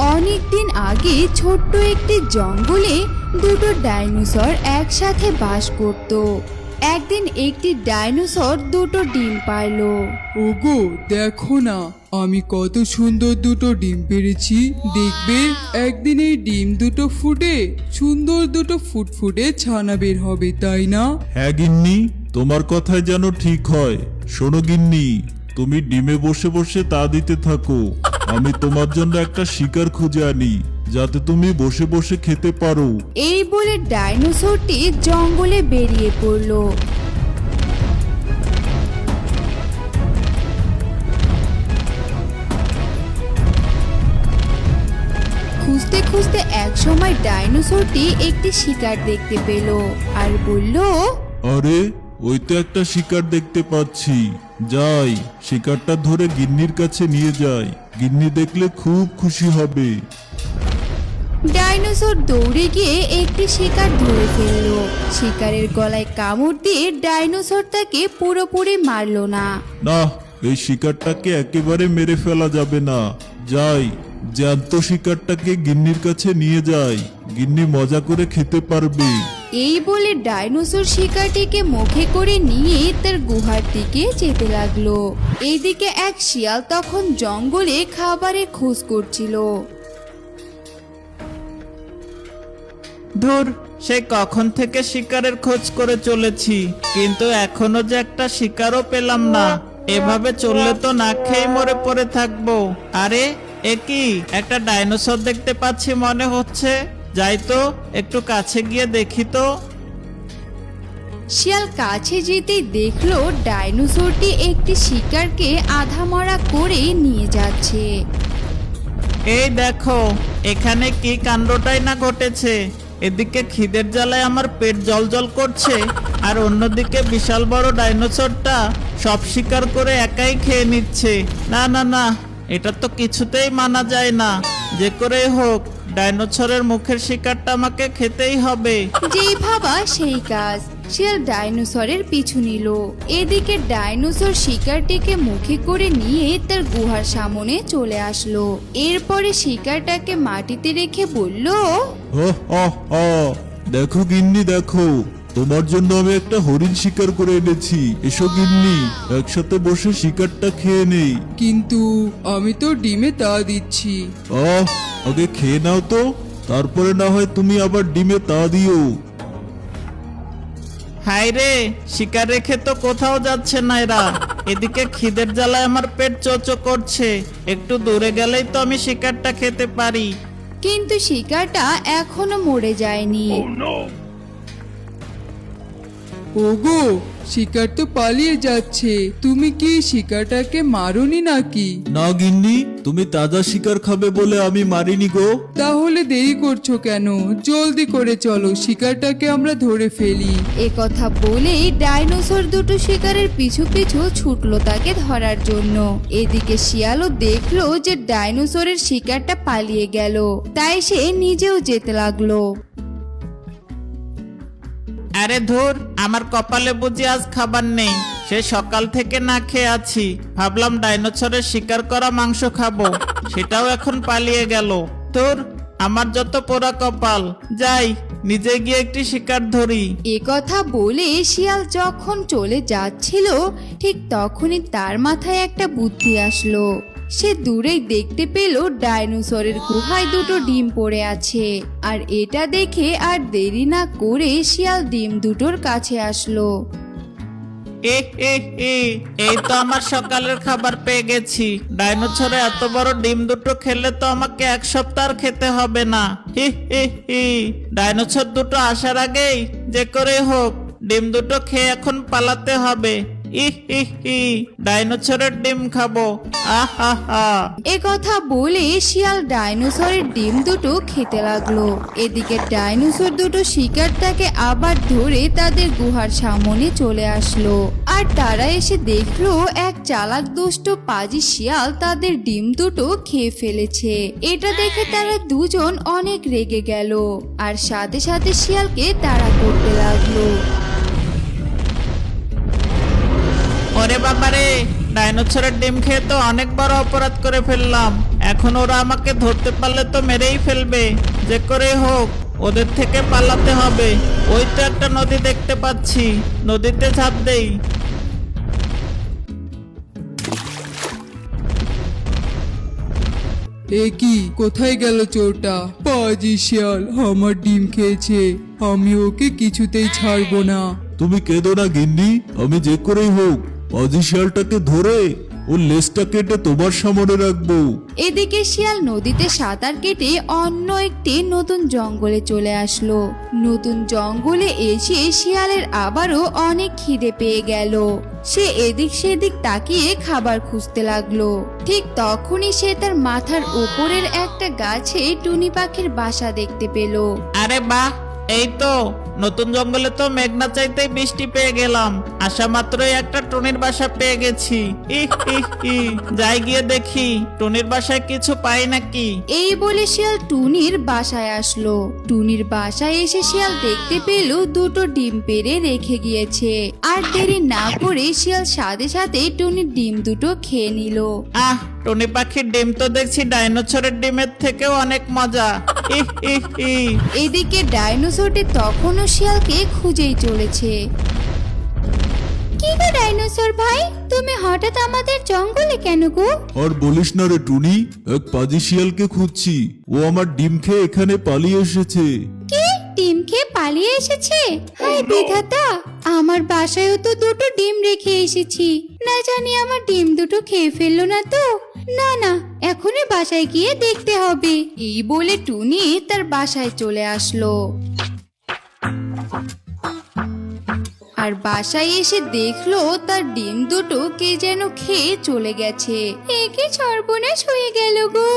অনেক দিন আগে ছোট্ট একটি জঙ্গলে দুটো ডাইনোসর একসাথে বাস করত। একদিন একটি ডাইনোসর দুটো ডিম পারলো। ওগো দেখো না, আমি কত সুন্দর দুটো ডিম পেড়েছি। দেখবে একদিন এই ডিম দুটো ফুটে সুন্দর দুটো ফুটফুটে ছানা বের হবে, তাই না? হ্যাঁ গিন্নি, তোমার কথাই যেন ঠিক হয়। শোনো গিন্নি, তুমি ডিমে বসে বসে তা দিতে থাকো, আমি তোমার জন্য একটা শিকার খুঁজে আনি যাতে তুমি বসে বসে খেতে পারো। এই বলে ডাইনোসরটি জঙ্গলে বেরিয়ে পড়লো। খুঁজতে খুঁজতে একসময় ডাইনোসরটি একটি শিকার দেখতে পেল আর বলল, আরে ওই তো একটা শিকার দেখতে পাচ্ছি, যাই শিকারটা ধরে গিন্নির কাছে নিয়ে যাই, গিন্নি দেখলে খুব খুশি হবে। ডাইনোসর দৌড়ে গিয়ে একটি শিকার ধরে ফেললো। শিকারের গলায় কামড় দিয়ে ডাইনোসর তাকে পুরোপুরি মারলো না। না, এই শিকারটাকে একেবারে মেরে ফেলা যাবে না, যাই জ্যান্ত শিকারটাকে গিন্নির কাছে নিয়ে যাই, গিন্নি মজা করে খেতে পারবে। এই বলে ডাইনোসর শিকারটিকে মুখে করে নিয়ে তার গুহার দিকে যেতে লাগলো। এইদিকে এক শিয়াল তখন জঙ্গলে খাবারের খোঁজ করছিল। ধুর, সে কখন থেকে শিকারের খোঁজ করে চলেছি, কিন্তু এখনো যে একটা শিকারও পেলাম না। এভাবে চললে তো না খেয়ে মরে পড়ে থাকবো। আরে এ কি, একটা ডাইনোসর দেখতে পাচ্ছি মনে হচ্ছে। যাই তো, একটু কাছে গিয়ে দেখি তো। শিয়াল কাছে যেতেই দেখলো ডাইনোসরটি একটি শিকারকে আধা মরা করে নিয়ে যাচ্ছে। এই দেখো, এখানে কি কাণ্ডটাই না ঘটেছে। এদিকে খিদের জ্বালায় আমার পেট জ্বলজ্বল করছে, আর অন্যদিকে বিশাল বড় ডাইনোসরটা সব শিকার করে একাই খেয়ে নিচ্ছে। না না না, এটা তো কিছুতেই মানা যায় না। যে করেই হোক ডাইনোসরের মুখের শিকারটা আমাকে খেতেই হবে। যেই ভাবা সেই কাজ, শিয়াল ডাইনোসরের পিছু নিল। এদিকে ডাইনোসর শিকারটিকে মুখে করে নিয়ে তার গুহার সামনে চলে আসলো। এরপরে শিকারটাকে মাটিতে রেখে বলল, হ হ হ, দেখো গিন্নি দেখো, তোমার জন্য আমি একটা হরিণ শিকার করে এনেছি। এসো গিন্নি, একসাথে বসে শিকারটা খেয়ে নেই। কিন্তু আমি তো ডিমে তা দিচ্ছি। আগে খেয়ে নাও তো, তারপরে না হয় তুমি আবার ডিমে তা দিও। হায় রে, শিকার রেখে তো কোথাও যাচ্ছে না এরা। এদিকে খিদের জ্বালায় আমার পেট চোচো করছে, একটু দূরে গেলেই তো আমি শিকারটা খেতে পারি। কিন্তু শিকারটা এখনো মরে যায়নি। ওগো, শিকার তো পালিয়ে যাচ্ছে, তুমি কি শিকারটাকে মারোনি নাকি? না গিন্নি, তুমি তাজা শিকার খাবে বলে আমি মারিনি গো। তাহলে দেরি করছো কেন? জলদি করে চলো, শিকারটাকে আমরা ধরে ফেলি। এ কথা বলেই ডাইনোসর দুটো শিকারের পিছু পিছু ছুটলো তাকে ধরার জন্য। এদিকে শিয়ালও দেখলো যে ডাইনোসরের শিকারটা পালিয়ে গেল, তাই সে নিজেও যেতে লাগলো। আরে ধুর, আমার কপালে বুঝি আজ খাবার নেই। সে সকাল থেকে না খেয়ে আছি, ভাবলাম ডাইনোসরের শিকার করা মাংস খাবো, সেটাও এখন পালিয়ে গেল। ধুর, আমার যত পোড়া কপাল। যাই, নিজে গিয়ে একটি শিকার ধরি। এ কথা বলে শিয়াল যখন চলে যাচ্ছিল, ঠিক তখনই তার মাথায় একটা বুদ্ধি আসলো। সে দূরেই দেখতে পেল ডাইনোসরের গুহায় দুটো ডিম পড়ে আছে, আর এটা দেখে আর দেরি না করে শিয়াল ডিম দুটোর কাছে আসলো। এ এ এ, এই তো আমার সকালের খাবার পেয়ে গেছি। ডাইনোসরে এত বড় ডিম দুটো খেলে তো আমাকে এক সপ্তাহ আর খেতে হবে না। হি হি হি, ডাইনোসর দুটো আসার আগেই যে করে হোক ডিম দুটো খেয়ে এখন পালাতে হবে। ডাইনোসরের ডিম খাবো। আহা হা। এ কথা বলে শিয়াল ডাইনোসরের ডিম দুটো খেতে লাগলো। এদিকে ডাইনোসর দুটো শিকারটাকে আবার ধরে তাদের গুহার সামনে চলে আসলো, আর তারা এসে দেখলো এক চালাক দুষ্ট পাজি শিয়াল তাদের ডিম দুটো খেয়ে ফেলেছে। এটা দেখে তারা দুজন অনেক রেগে গেল, আর সাথে সাথে শিয়ালকে তাড়া করতে লাগলো। ওরে বাবারে, ডাইনোসরের ডিম খেয়ে তো অনেক বড় অপরাধ করে ফেললাম। এখন ওরা আমাকে ধরতে পারলে তো মেরেই ফেলবে। যে করে হোক ওদের থেকে পালাতে হবে। ওই তো একটা নদী দেখতে পাচ্ছি, নদীতে ঝাঁপ দেই। এ কি, কোথায় গেল চোরটা? পাজি শিয়াল আমার ডিম খেয়েছে, আমি ওকে কিছুতেই ছাড়বো না। তুমি কেঁদো না গিন্নি, আমি যে করেই হোক পাজি শিয়ালটাকে ধরে ওর লেজটা কেটে তোমার সামনে রাখবো। এদিকে শিয়াল নদীতে সাঁতার কেটে অন্য একটি নতুন জঙ্গলে চলে আসলো। নতুন জঙ্গলে এসে শিয়ালের আবারও অনেক খিদে পেয়ে গেল। সে এদিক সেদিক তাকিয়ে খাবার খুঁজতে লাগলো। ঠিক তখনই সে তার মাথার উপরের একটা গাছে টুনি পাখির বাসা দেখতে পেল। আরে বাহ, এই তো নতুন জঙ্গলে তো মেঘনা চাইতেই বৃষ্টি পেয়ে গেলাম। আসা মাত্রই একটা টুনির বাসা পেয়ে গেছি। যাই গিয়ে দেখি টুনির বাসায় কিছু পাই নাকি। এই বলে শিয়াল টুনির বাসায় আসলো। টুনির বাসায় এসে শিয়াল দেখতে পেল দুটো ডিম পেড়ে রেখে গিয়েছে। আর দেরি না করে শিয়াল সাথে সাথে টুনির ডিম দুটো খেয়ে নিল। আহ, টুনি পাখির ডিম তো দেখছি ডাইনোসরের ডিমের থেকেও অনেক মজা। এদিকে ডাইনোসরটি তখনও শিয়ালকে খুঁজেই চলেছে। কি গো ডাইনোসর ভাই, তুমি হঠাৎ আমাদের জঙ্গলে কেন গো? আর বলিস না রে টুনি, এক পাজি শিয়ালকে খুঁজছি। ও আমার ডিম খেয়ে এখানে পালিয়ে এসেছে। কি, ডিম খেয়ে পালিয়ে এসেছে? হায় বিধাতা, আমার বাসায়ও তো দুটো ডিম রেখে এসেছি। না জানি আমার ডিম দুটো খেয়ে ফেললো না তো। না না, এখনই বাসায় গিয়ে দেখতে হবে। এই বলে টুনি তার বাসায় চলে আসলো। আর বাসায় এসে দেখলো তার ডিম দুটো কে যেন খেয়ে চলে গেছে। একে সর্বনাশ হয়ে গেল গো,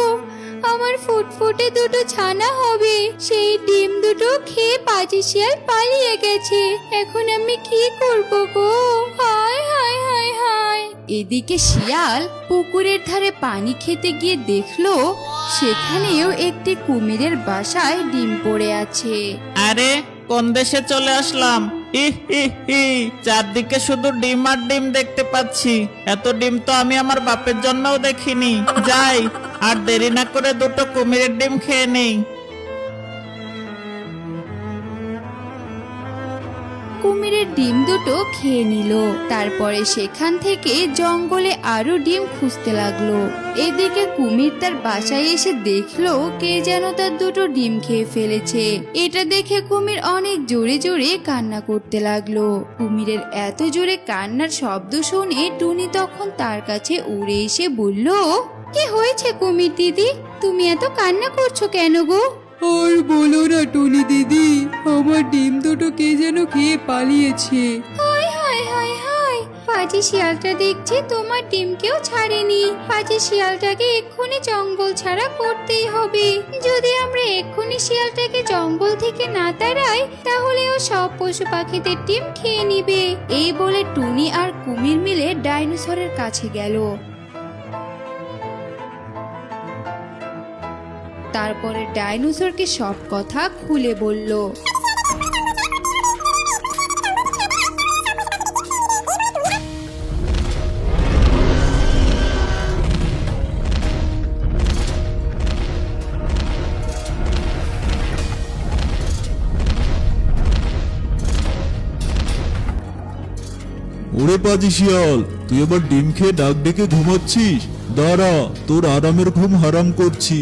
আমার ফুটফুটে দুটো ছানা হবে সেই ডিম দুটো খেয়ে পাজি শিয়াল পালিয়ে গেছে। এখন আমি কি করব গো? হায় হায় হায় হায়। এদিকে শিয়াল পুকুরের ধারে পানি খেতে গিয়ে দেখলো সেখানেও একটি কুমিরের বাসায় ডিম পড়ে আছে। আরে কোন দেশে চলে আসলাম? চারদিকে শুধু ডিম আর ডিম দেখতে পাচ্ছি। এত ডিম তো আমি আমার বাপের জন্যও দেখিনি। যাই, আর দেরি না করে দুটো কুমিরের ডিম খেয়ে নেই। কুমিরের ডিম দুটো খেয়ে নিল। তারপরে সেখান থেকে জঙ্গলে আরো ডিম খুঁজতে লাগলো। এদিকে কুমির তার বাসায় এসে দেখলো কে যেন তার দুটো ডিম খেয়ে ফেলেছে। এটা দেখে কুমির অনেক জোরে জোরে কান্না করতে লাগলো। কুমিরের এত জোরে কান্নার শব্দ শুনে টুনি তখন তার কাছে উড়ে এসে বলল, কি হয়েছে কুমির দিদি, তুমি এত কান্না করছো কেন গো? আর বলো না টুনি দিদি, আমার ডিম দুটো কে যেন খেয়ে পালিয়েছে। হায় হায় হায় হায়, পাজি শিয়ালটা দেখছি তোমার ডিমকেও ছাড়েনি। পাজি শিয়ালটাকে এক্ষুনি জঙ্গল ছাড়া করতেই হবে। যদি আমরা এক্ষুনি শিয়ালটাকে জঙ্গল থেকে না তাড়াই তাহলে ও সব পশু পাখিদের ডিম খেয়ে নিবে। এই বলে টুনি আর কুমির মিলে ডাইনোসরের কাছে গেল। তারপরে ডাইনোসরকে সব কথা খুলে বলল। ওরে পাজি শিয়াল, তুই আবার ডিম খেয়ে ডাক ডেকে ঘুমাচ্ছিস? দাঁড়া, তোর আরামের ঘুম হারাম করছি।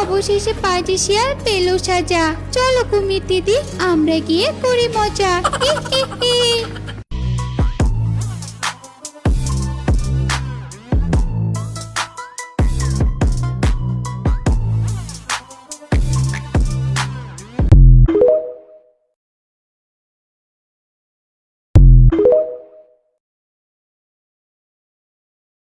অবশেষে পাজি শিয়াল পেল সাজা। চলো কুমির দিদি, আমরা গিয়ে করি মজা।